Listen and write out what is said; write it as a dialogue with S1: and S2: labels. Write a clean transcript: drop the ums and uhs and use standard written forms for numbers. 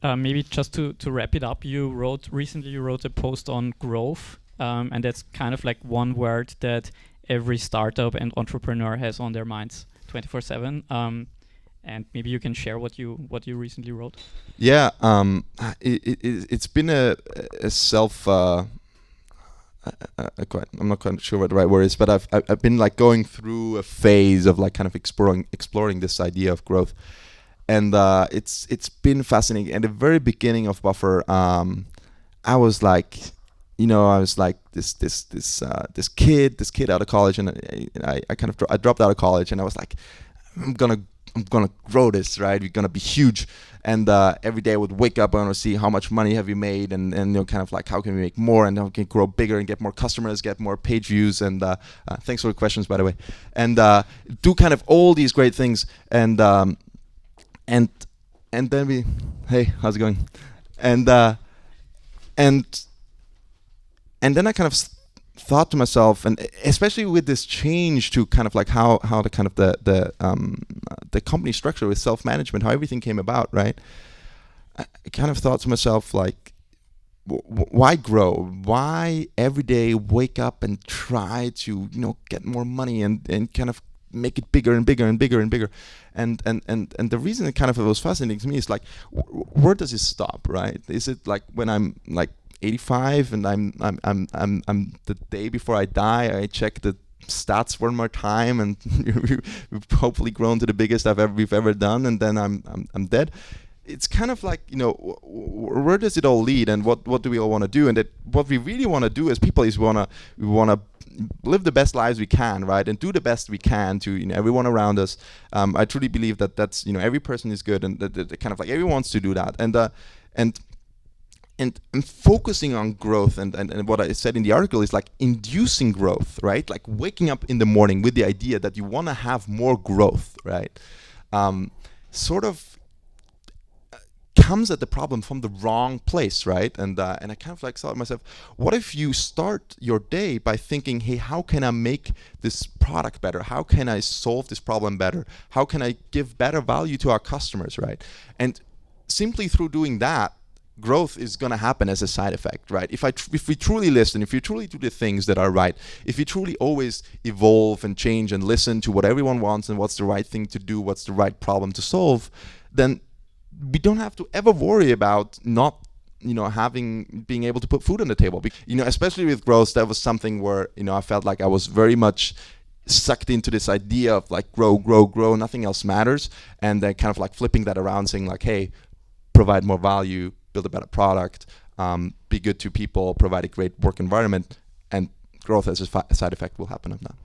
S1: maybe just to wrap it up, recently you wrote a post on growth, and that's kind of like one word that every startup and entrepreneur has on their minds 24/7. And maybe you can share what you recently wrote.
S2: Yeah, it's been a self. I'm not quite sure what the right word is, but I've been like going through a phase of like kind of exploring this idea of growth, and it's been fascinating. At the very beginning of Buffer, I was like, this kid out of college, and I dropped out of college, and I was like, I'm gonna grow this, right? We're gonna be huge. And every day I would wake up, I want to see how much money have you made, and kind of like how can we make more, and how can we grow bigger and get more customers, get more page views, and thanks for the questions, by the way, and do kind of all these great things, and then hey, how's it going? And and then I kind of thought to myself, and especially with this change to kind of like how the kind of the company structure with self-management, how everything came about, right? I kind of thought to myself, like, why grow? Why every day wake up and try to get more money and kind of make it bigger and bigger and bigger and bigger? And the reason it kind of was fascinating to me is like, where does it stop, right? Is it like when I'm like 85 and I'm the day before I die, I check the stats one more time, and we've hopefully grown to the biggest we've ever done, and then I'm dead? It's kind of like, where does it all lead, and what do we all want to do? And what we really want to do as people is we want to live the best lives we can, right, and do the best we can to everyone around us. I truly believe that's every person is good, and that kind of like everyone wants to do that, and focusing on growth, and what I said in the article is like inducing growth, right? Like waking up in the morning with the idea that you want to have more growth, right? Sort of comes at the problem from the wrong place, right? And I kind of like thought to myself, what if you start your day by thinking, hey, how can I make this product better? How can I solve this problem better? How can I give better value to our customers, right? And simply through doing that, growth is going to happen as a side effect, right? If we truly listen, if we truly do the things that are right, if we truly always evolve and change and listen to what everyone wants and what's the right thing to do, what's the right problem to solve, then we don't have to ever worry about not being able to put food on the table. Especially with growth, that was something where I felt like I was very much sucked into this idea of like grow, nothing else matters, and then kind of like flipping that around, saying like, hey, provide more value, build a better product, be good to people, provide a great work environment, and growth as a side effect will happen of that.